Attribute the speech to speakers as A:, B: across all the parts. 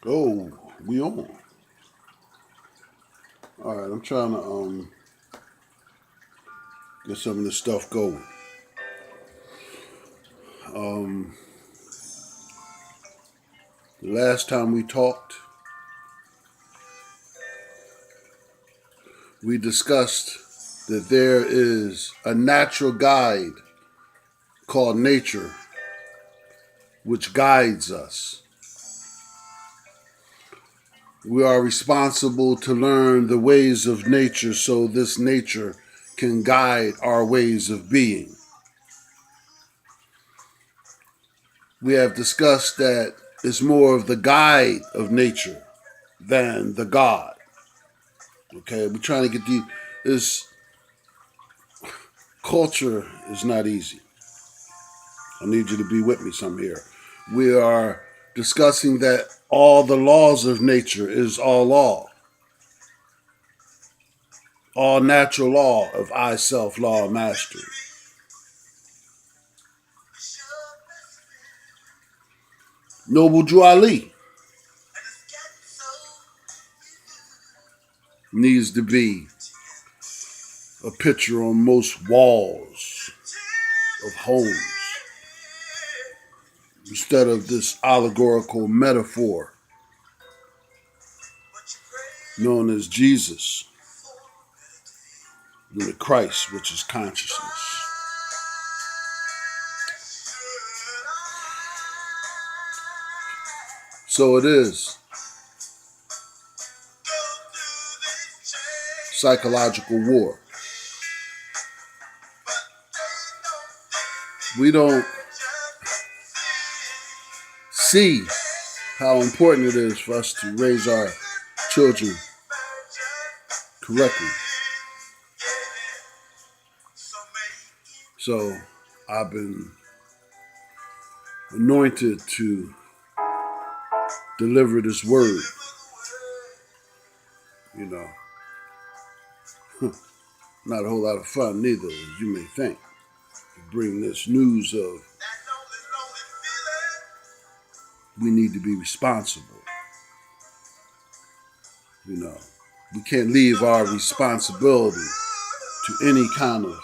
A: Oh, we on. All right, I'm trying to get some of this stuff going. Um, the last time we talked, we discussed that there is a natural guide called nature, which guides us. We are responsible to learn the ways of nature so this nature can guide our ways of being. We have discussed that it's more of the guide of nature than the God. Okay, we're trying to get this culture is not easy. I need you to be with me some here. We are discussing that all the laws of nature is all law. All natural law of I, self, law, mastery. Noble Drew Ali needs to be a picture on most walls of homes instead of this allegorical metaphor known as Jesus, the Christ, which is consciousness. So it is psychological war. We don't see how important it is for us to raise our children correctly. So I've been anointed to deliver this word, you know. Not a whole lot of fun neither, as you may think, to bring this news of we need to be responsible. You know, we can't leave our responsibility to any kind of,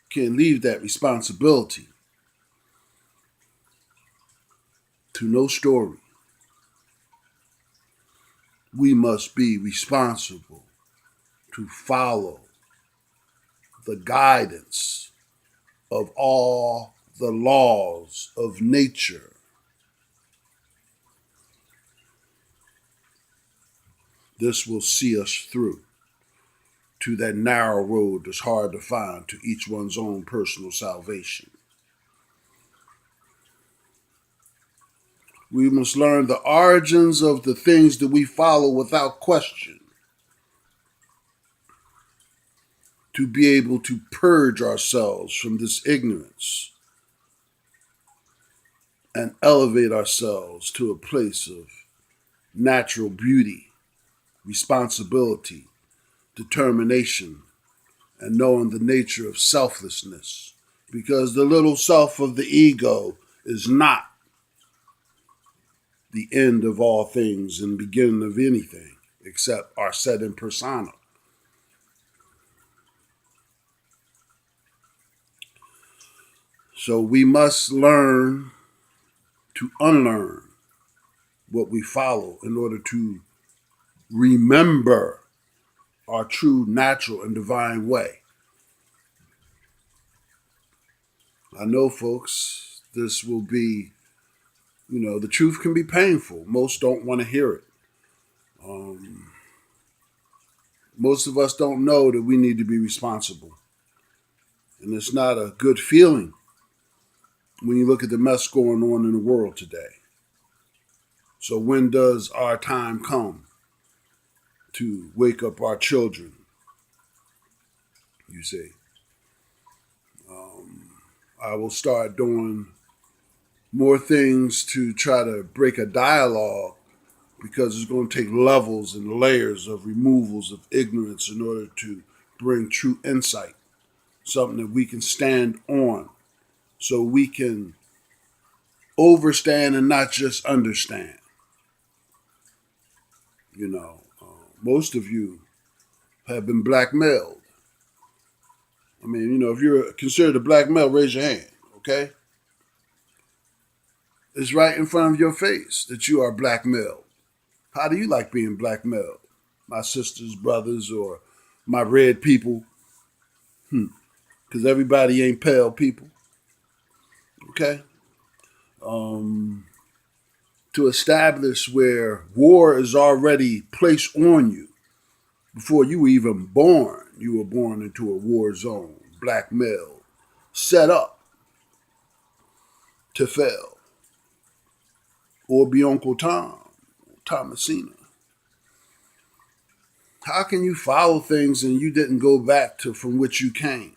A: can't leave that responsibility to no story. We must be responsible to follow the guidance of all the laws of nature. This will see us through to that narrow road that's hard to find to each one's own personal salvation. We must learn the origins of the things that we follow without question to be able to purge ourselves from this ignorance and elevate ourselves to a place of natural beauty, responsibility, determination, and knowing the nature of selflessness. Because the little self of the ego is not the end of all things and beginning of anything except our set in persona. So we must learn to unlearn what we follow in order to remember our true natural and divine way. I know, folks, this will be, the truth can be painful. Most don't want to hear it. Most of us don't know that we need to be responsible. And it's not a good feeling when you look at the mess going on in the world today. So when does our time come to wake up our children? You see, I will start doing more things to try to break a dialogue because it's going to take levels and layers of removals of ignorance in order to bring true insight, something that we can stand on so we can overstand and not just understand. You know, most of you have been blackmailed. I mean, if you're considered a black male, raise your hand, okay? It's right in front of your face that you are blackmailed. How do you like being blackmailed? My sisters, brothers, or my red people? Because everybody ain't pale people, okay? Um, to establish where war is already placed on you before you were even born. You were born into a war zone, blackmailed, set up to fail, or be Uncle Tom, Thomasina. How can you follow things and you didn't go back to from which you came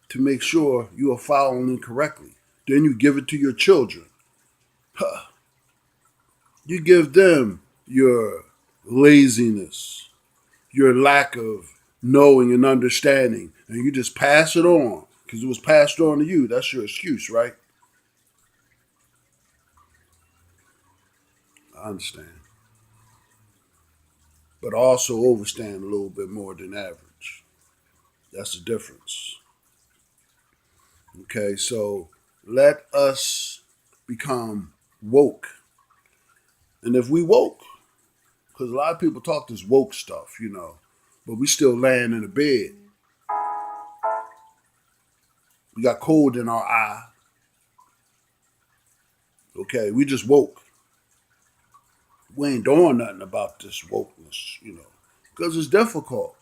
A: to make sure you are following correctly? Then you give it to your children. Huh. You give them your laziness, your lack of knowing and understanding, and you just pass it on because it was passed on to you. That's your excuse, right? I understand. But also overstand a little bit more than average. That's the difference. Okay, so let us become woke. And if we woke, because a lot of people talk this woke stuff, but we still laying in a bed. We got cold in our eye. Okay, we just woke. We ain't doing nothing about this wokeness, because it's difficult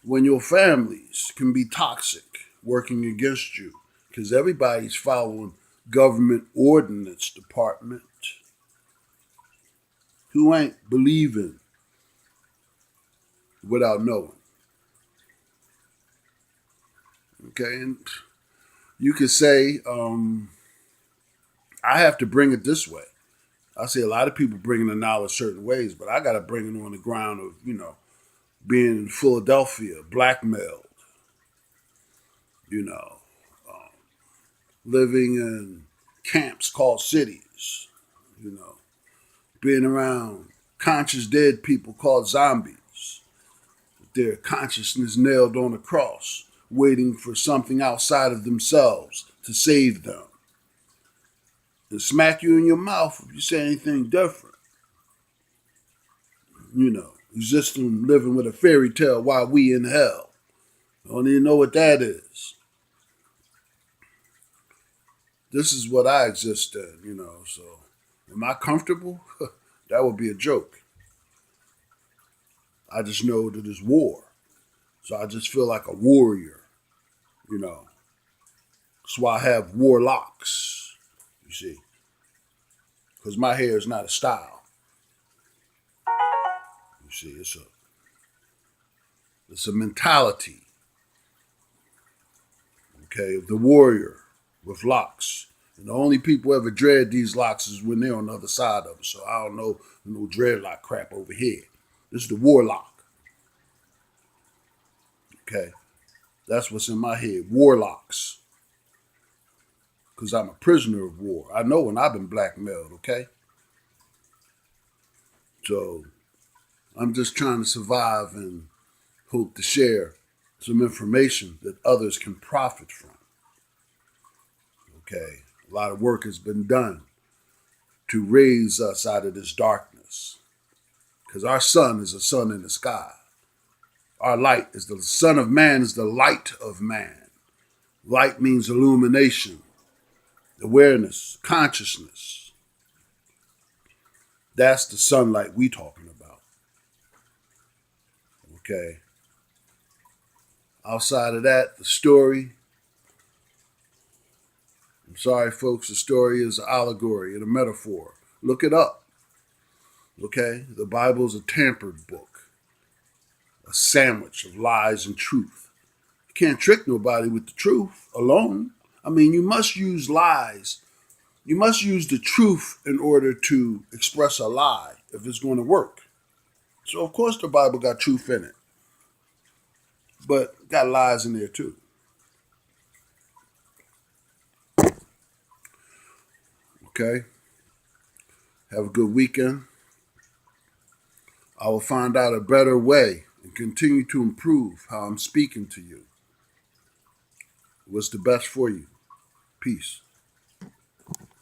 A: when your families can be toxic, working against you, because everybody's following government ordinance department who ain't believing without knowing. Okay, and you could say, I have to bring it this way. I see a lot of people bringing the knowledge certain ways, but I got to bring it on the ground of, being in Philadelphia, blackmailed, you know, living in camps called cities, you know, being around conscious dead people called zombies, their consciousness nailed on a cross, waiting for something outside of themselves to save them. And smack you in your mouth if you say anything different. Existing, living with a fairy tale while we in hell. I don't even know what that is. This is what I exist in, so am I comfortable? That would be a joke. I just know that it's war. So I just feel like a warrior, you know. That's why I have warlocks, you see. Because my hair is not a style. You see, it's a mentality, okay, of the warrior with locks. And the only people who ever dread these locks is when they're on the other side of it. So I don't know no dreadlock crap over here. This is the warlock. Okay. That's what's in my head. Warlocks. Because I'm a prisoner of war. I know when I've been blackmailed, okay? So I'm just trying to survive and hope to share some information that others can profit from. Okay. A lot of work has been done to raise us out of this darkness. Because our sun is a sun in the sky. Our light is the Son of Man is the light of man. Light means illumination, awareness, consciousness. That's the sunlight we talking about. Okay. Outside of that, the story. I'm sorry, folks. The story is an allegory and a metaphor. Look it up. Okay. The Bible is a tampered book, a sandwich of lies and truth. You can't trick nobody with the truth alone. I mean, you must use lies. You must use the truth in order to express a lie if it's going to work. So, of course, the Bible got truth in it, but got lies in there too. Okay? Have a good weekend. I will find out a better way and continue to improve how I'm speaking to you. What's the best for you? Peace.